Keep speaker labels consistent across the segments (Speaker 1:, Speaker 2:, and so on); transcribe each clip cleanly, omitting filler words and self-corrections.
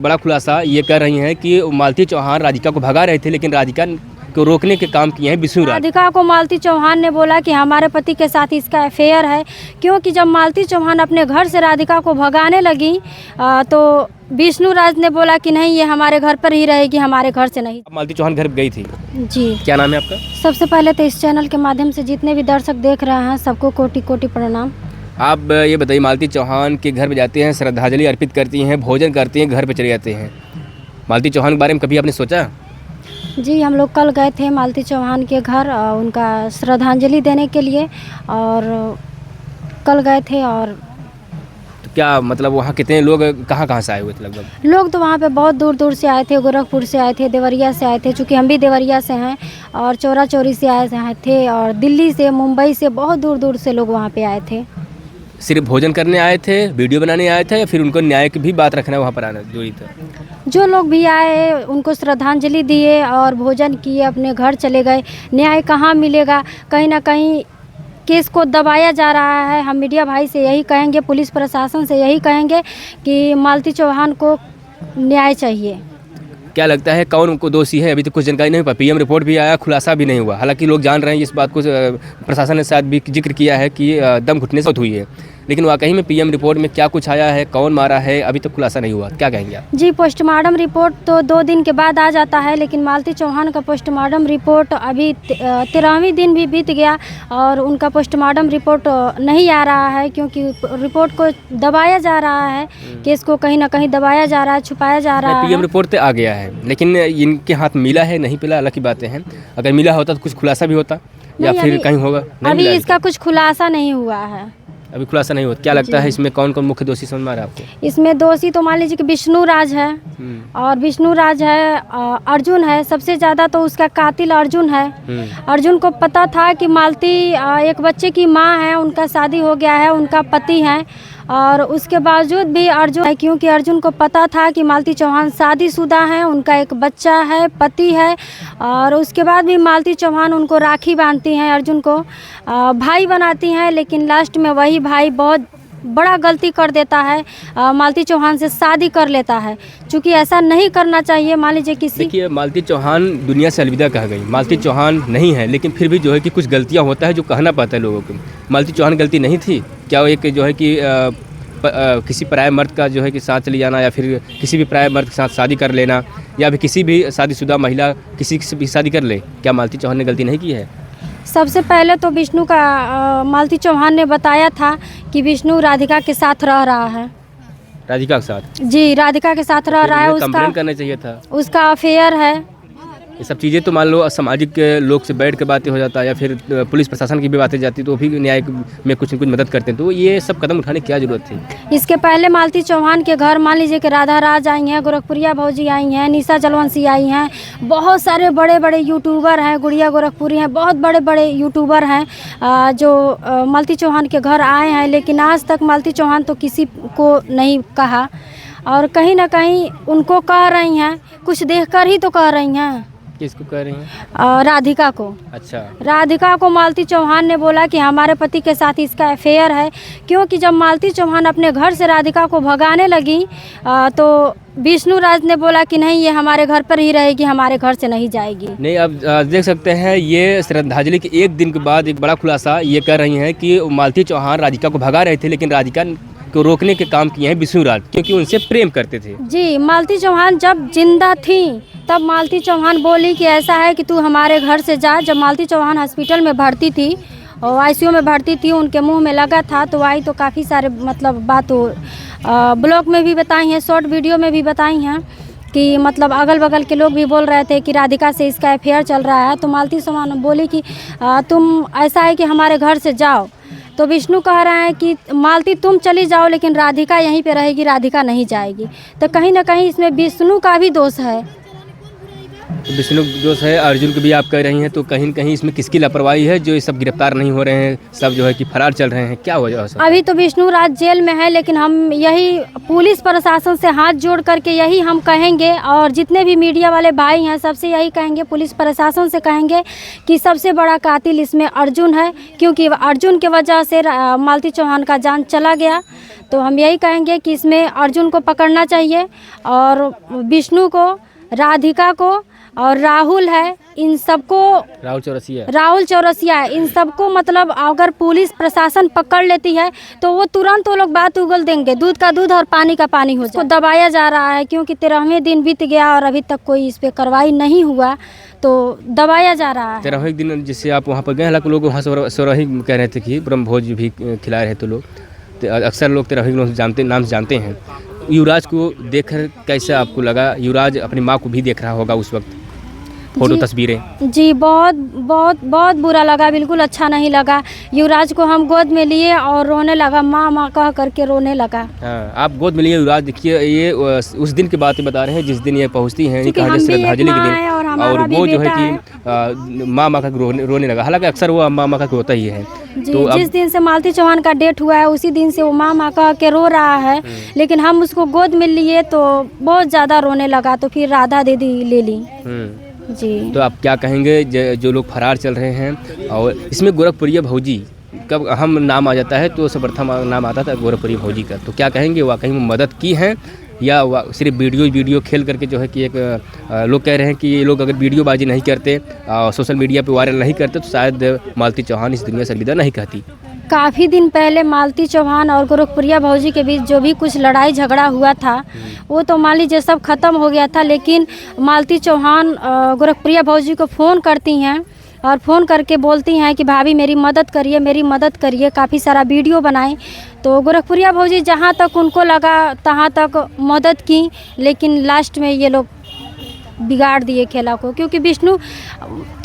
Speaker 1: बड़ा खुलासा ये कर रही हैं कि मालती चौहान राधिका को भगा रहे थे, लेकिन राधिका को रोकने के काम किए हैं विष्णु राज।
Speaker 2: राधिका को मालती चौहान ने बोला कि हमारे पति के साथ इसका अफेयर है, क्योंकि जब मालती चौहान अपने घर से राधिका को भगाने लगी तो विष्णु राज ने बोला कि नहीं, ये हमारे घर पर ही रहेगी, हमारे घर से नहीं।
Speaker 1: मालती चौहान घर गई थी
Speaker 2: जी।
Speaker 1: क्या नाम है आपका?
Speaker 2: सबसे पहले तो इस चैनल के माध्यम से जितने भी दर्शक देख रहे हैं सबको कोटि कोटि प्रणाम।
Speaker 1: आप ये बताइए, मालती चौहान के घर पे जाते हैं, श्रद्धांजलि अर्पित करती हैं, भोजन करती हैं, घर पे चले जाते हैं। मालती चौहान के बारे में कभी आपने सोचा?
Speaker 2: जी, हम लोग कल गए थे मालती चौहान के घर उनका श्रद्धांजलि देने के लिए, और कल गए थे। और
Speaker 1: तो क्या मतलब वहाँ कितने लोग कहाँ कहाँ से आए हुए थे लगभग?
Speaker 2: लोग तो वहाँ पे बहुत दूर दूर से आए थे, गोरखपुर से आए थे, देवरिया से आए थे, चूँकि हम भी देवरिया से हैं, और चौरा चौरी से आए थे, और दिल्ली से, मुंबई से, बहुत दूर दूर से लोग वहाँ पे आए थे।
Speaker 1: सिर्फ भोजन करने आए थे, वीडियो बनाने आए थे, या फिर उनको न्याय की भी बात रखना वहाँ पर आना जरूरी था?
Speaker 2: जो लोग भी आए उनको श्रद्धांजलि दिए और भोजन किए, अपने घर चले गए। न्याय कहाँ मिलेगा? कहीं ना कहीं केस को दबाया जा रहा है। हम मीडिया भाई से यही कहेंगे, पुलिस प्रशासन से यही कहेंगे कि मालती चौहान को न्याय चाहिए।
Speaker 1: क्या लगता है कौन उनको दोषी है? अभी तो कुछ जानकारी नहीं हुआ, पीएम रिपोर्ट भी आया, खुलासा भी नहीं हुआ। हालांकि लोग जान रहे हैं इस बात को, प्रशासन ने शायद भी जिक्र किया है कि दम घुटने से मौत हुई है, लेकिन वाकई में पीएम रिपोर्ट में क्या कुछ आया है, कौन मारा है, अभी तक खुलासा नहीं हुआ। क्या कहेंगे आप?
Speaker 2: जी, पोस्टमार्टम रिपोर्ट तो 2 दिन के बाद आ जाता है, लेकिन मालती चौहान का पोस्टमार्टम रिपोर्ट अभी 13वें दिन भी बीत गया और उनका पोस्टमार्टम रिपोर्ट नहीं आ रहा है, क्योंकि रिपोर्ट को दबाया जा रहा है, केस को कहीं ना कहीं दबाया जा रहा है, छुपाया जा रहा है।
Speaker 1: पीएम रिपोर्ट तो आ गया है, लेकिन इनके हाथ मिला है नहीं मिला अलग की बातें हैं। अगर मिला होता तो कुछ खुलासा भी होता, या फिर कहीं होगा?
Speaker 2: अभी इसका कुछ खुलासा नहीं हुआ है।
Speaker 1: अभी खुलासा नहीं हुआ। क्या लगता है इसमें कौन कौन मुख्य दोषी समझ में आ रहा है आपको?
Speaker 2: इसमें दोषी तो मान लीजिए कि विष्णु राज है, और विष्णु राज है, अर्जुन है, सबसे ज़्यादा तो उसका कातिल अर्जुन है। अर्जुन को पता था कि मालती एक बच्चे की माँ है, उनका शादी हो गया है, उनका पति है, और उसके बावजूद भी अर्जुन है, क्योंकि अर्जुन को पता था कि मालती चौहान शादीशुदा है, उनका एक बच्चा है, पति है, और उसके बाद भी मालती चौहान उनको राखी बांधती हैं, अर्जुन को भाई बनाती हैं, लेकिन लास्ट में वही भाई बहुत बड़ा गलती कर देता है, मालती चौहान से शादी कर लेता है, क्योंकि ऐसा नहीं करना चाहिए। मान लीजिए किसी,
Speaker 1: देखिए, मालती चौहान दुनिया से अलविदा कह गई। मालती चौहान नहीं है, लेकिन फिर भी जो है कि कुछ गलतियां होता है जो कहना पड़ता है लोगों को। मालती चौहान गलती नहीं थी क्या? वो एक जो है कि किसी पराये मर्द का जो है कि साथ चले जाना, या फिर किसी भी पराये मर्द के साथ शादी कर लेना, या फिर किसी भी शादीशुदा महिला किसी से भी शादी कर ले, क्या मालती चौहान ने गलती नहीं की है?
Speaker 2: सबसे पहले तो विष्णु का मालती चौहान ने बताया था कि विष्णु राधिका के साथ रह रहा है।
Speaker 1: राधिका के साथ?
Speaker 2: जी, राधिका के साथ रह रहा है।
Speaker 1: कंप्लेंट करना चाहिए था।
Speaker 2: उसका अफेयर है।
Speaker 1: ये सब चीज़ें तो मान लो सामाजिक लोग से बैठ के बातें हो जाता है, या फिर पुलिस प्रशासन की भी बातें जाती, तो भी न्याय में कुछ न कुछ मदद करते हैं। तो ये सब कदम उठाने की क्या जरूरत थी?
Speaker 2: इसके पहले मालती चौहान के घर मान लीजिए कि राधा राज आई हैं, गोरखपुरिया भौजी आई हैं, निशा जलवंशी आई हैं, बहुत सारे बड़े बड़े यूट्यूबर हैं, गुड़िया गोरखपुरी हैं, बहुत बड़े बड़े यूट्यूबर हैं जो मालती चौहान के घर आए हैं, लेकिन आज तक मालती चौहान तो किसी को नहीं कहा, और कहीं ना कहीं उनको कह रही हैं, कुछ देखकर ही तो कह रही हैं।
Speaker 1: किसको कह रही हैं?
Speaker 2: राधिका को।
Speaker 1: अच्छा।
Speaker 2: राधिका को मालती चौहान ने बोला कि हमारे पति के साथ इसका अफेयर है, क्योंकि जब मालती चौहान अपने घर से राधिका को भगाने लगी तो विष्णु राज ने बोला कि नहीं, ये हमारे घर पर ही रहेगी, हमारे घर से नहीं जाएगी।
Speaker 1: नहीं, अब देख सकते हैं ये श्रद्धांजलि के 1 दिन के बाद एक बड़ा खुलासा ये कर रही हैं कि मालती चौहान राधिका को भगा रहे थे, लेकिन राधिका को रोकने के काम किए हैं विष्णु राज, क्योंकि उनसे प्रेम करते थे।
Speaker 2: जी, मालती चौहान जब जिंदा थी तब मालती चौहान बोली कि ऐसा है कि तू हमारे घर से जा। जब मालती चौहान हॉस्पिटल में भर्ती थी और आईसीयू में भर्ती थी, उनके मुंह में लगा था, तो आई तो काफ़ी सारे मतलब बात ब्लॉग में भी बताई हैं, शॉर्ट वीडियो में भी बताई हैं, कि मतलब अगल बगल के लोग भी बोल रहे थे कि राधिका से इसका अफेयर चल रहा है। तो मालती चौहान बोली कि तुम ऐसा है कि हमारे घर से जाओ। तो विष्णु कह रहे हैं कि मालती तुम चली जाओ, लेकिन राधिका यहीं पे रहेगी, राधिका नहीं जाएगी। तो कहीं ना कहीं इसमें विष्णु का भी दोष है।
Speaker 1: विष्णु जो है अर्जुन को भी आप कह रही हैं, तो कहीं न कहीं इसमें किसकी लापरवाही है जो ये सब गिरफ्तार नहीं हो रहे हैं, सब जो है कि फरार चल रहे हैं, क्या वजह है?
Speaker 2: अभी तो विष्णु राज जेल में है, लेकिन हम यही पुलिस प्रशासन से हाथ जोड़ करके यही हम कहेंगे, और जितने भी मीडिया वाले भाई हैं सबसे यही कहेंगे, पुलिस प्रशासन से कहेंगे कि सबसे बड़ा कातिल इसमें अर्जुन है, क्योंकि अर्जुन की वजह से मालती चौहान का जान चला गया। तो हम यही कहेंगे कि इसमें अर्जुन को पकड़ना चाहिए, और विष्णु को, राधिका को, और राहुल है, इन सबको, राहुल चौरसिया, इन सबको मतलब अगर पुलिस प्रशासन पकड़ लेती है तो वो तुरंत वो लोग बात उगल देंगे, दूध का दूध और पानी का पानी हो जाए। दबाया जा रहा है क्योंकि 13वें दिन बीत गया और अभी तक कोई इस पे कार्रवाई नहीं हुआ, तो दबाया जा रहा है।
Speaker 1: 13वें दिन जिससे आप वहाँ पर गए, हालांकि लोग वहाँ सोराही कह रहे थे कि ब्रह्म भोज भी खिला रहे थे लोग, तो अक्सर लोग 13वें नाम से जानते हैं। युवराज को देखकर कैसा आपको लगा? युवराज अपनी माँ को भी देख रहा होगा उस वक्त, फोटो तस्वीरें।
Speaker 2: जी बहुत बहुत बहुत बुरा लगा, बिल्कुल अच्छा नहीं लगा। युवराज को हम गोद में लिए और रोने लगा, माँ माँ कह करके रोने लगा।
Speaker 1: हाँ, आप गोद में लिए युवराज। देखिए ये उस दिन की बात बता रहे हैं जिस दिन ये पहुँचती हैं श्रद्धांजलि के दिन, और वो जो है कि माँ माँ का रोने लगा। हालांकि अक्सर वो माँ माँ का रोता ही है।
Speaker 2: तो जिस दिन से मालती चौहान का डेथ हुआ है उसी दिन से वो माँ माँ कह के रो रहा है, लेकिन हम उसको गोद में लिए तो बहुत ज़्यादा रोने लगा, तो फिर राधा दीदी ले ली जी।
Speaker 1: तो आप क्या कहेंगे जो लोग फरार चल रहे हैं? और इसमें गोरखपुरिया भौजी कब अहम नाम आ जाता है, तो सर्वप्रथम नाम आता था गोरखपुरी भौजी का, तो क्या कहेंगे वाकई में मदद की है या सिर्फ वीडियो खेल करके जो है कि एक लोग कह रहे हैं कि ये लोग अगर वीडियोबाजी नहीं करते, सोशल मीडिया पे वायरल नहीं करते, तो शायद मालती चौहान इस दुनिया से अलविदा नहीं कहती।
Speaker 2: काफ़ी दिन पहले मालती चौहान और गोरखपुरिया भौजी के बीच जो भी कुछ लड़ाई झगड़ा हुआ था वो तो मान लीजिए सब ख़त्म हो गया था, लेकिन मालती चौहान गोरखपुरिया भौजी को फ़ोन करती हैं और फ़ोन करके बोलती हैं कि भाभी मेरी मदद करिए, मेरी मदद करिए, काफ़ी सारा वीडियो बनाएं। तो गोरखपुरिया भौजी जहाँ तक उनको लगा तहाँ तक मदद की, लेकिन लास्ट में ये लोग बिगाड़ दिए खेला को, क्योंकि विष्णु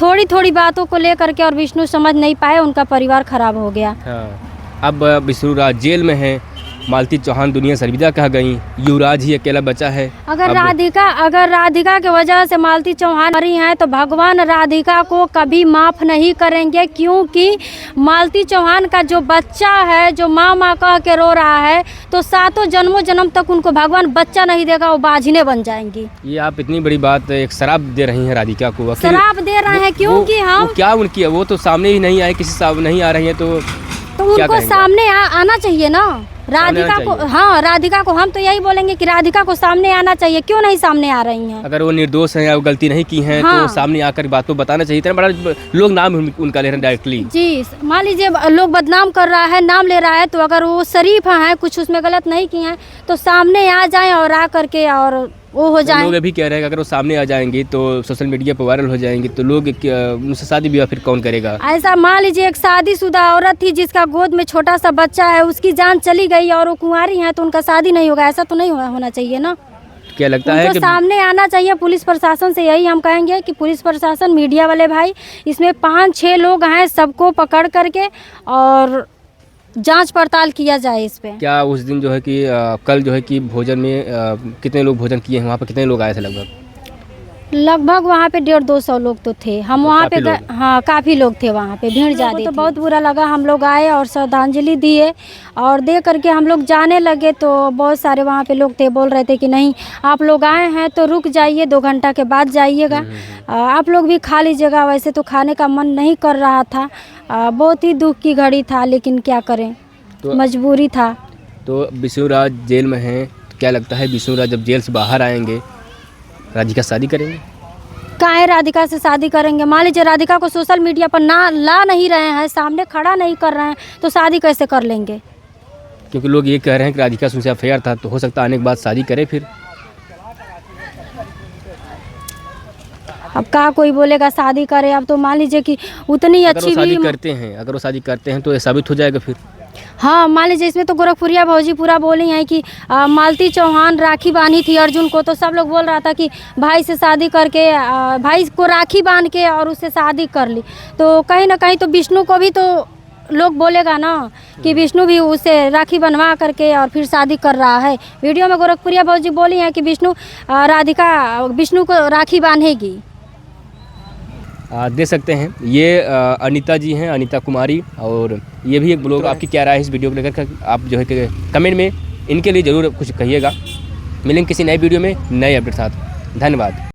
Speaker 2: थोड़ी थोड़ी बातों को लेकर के और विष्णु समझ नहीं पाए, उनका परिवार खराब हो गया।
Speaker 1: हाँ। अब विष्णु राज जेल में है, मालती चौहान दुनिया से अलविदा कह गई, युवराज ही अकेला बचा है।
Speaker 2: अगर राधिका की वजह से मालती चौहान मरी हैं तो भगवान राधिका को कभी माफ़ नहीं करेंगे, क्योंकि मालती चौहान का जो बच्चा है जो माँ माँ कह के रो रहा है, तो 7 जन्मों जन्म तक उनको भगवान बच्चा नहीं देगा, वो बाझिने बन जाएंगी।
Speaker 1: ये आप इतनी बड़ी बात एक शराब दे रही हैं राधिका को?
Speaker 2: शराब दे रहे हैं क्योंकि हम
Speaker 1: क्या उनकी वो तो सामने ही नहीं आए, किसी सामने नहीं आ रही है, तो
Speaker 2: उनको सामने आना चाहिए ना राधिका को। हाँ, राधिका को हम तो यही बोलेंगे कि राधिका को सामने आना चाहिए, क्यों नहीं सामने आ रही हैं? अगर
Speaker 1: वो निर्दोष हैं या वो गलती नहीं की हैं, हाँ, तो सामने आकर बात को बताना चाहिए। इतना बड़ा लोग नाम उनका ले रहे हैं डायरेक्टली। जी,
Speaker 2: मान लीजिए लोग बदनाम कर रहा है, नाम ले रहा है, तो अगर वो शरीफ हैं, कुछ उसमें गलत नहीं किए हैं, तो सामने आ जाएं और आ करके और वो हो जाए।
Speaker 1: लोग अभी कह रहे हैं कि अगर वो सामने आ जाएंगी तो सोशल मीडिया पर वायरल हो जाएंगी, तो लोग उनसे शादी ब्याह फिर कौन करेगा?
Speaker 2: ऐसा मान लीजिए एक शादीशुदा औरत थी जिसका गोद में छोटा सा बच्चा है, उसकी जान चली गई और वो कुंवारी है, तो उनका शादी नहीं होगा, ऐसा तो नहीं होना चाहिए ना।
Speaker 1: क्या लगता है कि
Speaker 2: सामने आना चाहिए पुलिस प्रशासन से? यही हम कहेंगे कि पुलिस प्रशासन, मीडिया वाले भाई, इसमें 5-6 लोग हैं, सबको पकड़ करके और जांच पड़ताल किया जाए इस पे।
Speaker 1: क्या उस दिन जो है कि कल जो है कि भोजन में कितने लोग भोजन किए हैं? वहाँ पर कितने लोग आए थे?
Speaker 2: लगभग वहाँ पे 150-200 लोग तो थे। हम वहाँ पे गए, हाँ काफ़ी लोग थे वहाँ पे, भीड़ ज़्यादा। तो बहुत बुरा लगा, हम लोग आए और श्रद्धांजलि दिए और दे करके हम लोग जाने लगे, तो बहुत सारे वहाँ पे लोग थे, बोल रहे थे कि नहीं आप लोग आए हैं तो रुक जाइए, 2 घंटा के बाद जाइएगा, आप लोग भी खा लीजिएगा। वैसे तो खाने का मन नहीं कर रहा था, बहुत ही दुख की घड़ी था, लेकिन क्या करें, तो मजबूरी था।
Speaker 1: तो विष्णु राज जेल में हैं, क्या लगता है विष्णु राज जब जेल से बाहर आएंगे राधिका शादी करेंगे?
Speaker 2: काहे राधिका से शादी करेंगे? मान लीजिए राधिका को सोशल मीडिया पर ना ला नहीं रहे हैं, सामने खड़ा नहीं कर रहे हैं, तो शादी कैसे कर लेंगे?
Speaker 1: क्योंकि लोग ये कह रहे हैं कि राधिका से उनसे अफेयर था, तो हो सकता है आने के बाद शादी करे फिर।
Speaker 2: अब क्या कोई बोलेगा शादी करे? अब तो मान लीजिए कि उतनी अच्छी भी
Speaker 1: अगर वो शादी करते हैं तो ये साबित हो जाएगा फिर।
Speaker 2: हाँ, मान लीजिए इसमें तो गोरखपुरिया भौजी पूरा बोली हैं कि मालती चौहान राखी बांधी थी अर्जुन को, तो सब लोग बोल रहा था कि भाई से शादी करके भाई को राखी बांध के और उससे शादी कर ली, तो कहीं ना कहीं तो विष्णु को भी तो लोग बोलेगा ना कि विष्णु भी उसे राखी बनवा करके और फिर शादी कर रहा है। वीडियो में गोरखपुरिया भौजी बोली हैं कि विष्णु को राखी बांधेगी,
Speaker 1: दे सकते हैं। ये अनीता जी हैं, अनीता कुमारी, और ये भी एक ब्लॉग। आपकी क्या राय है इस वीडियो को लेकर? आप जो है कि कमेंट में इनके लिए ज़रूर कुछ कहिएगा। मिलेंगे किसी नए वीडियो में नए अपडेट साथ। धन्यवाद।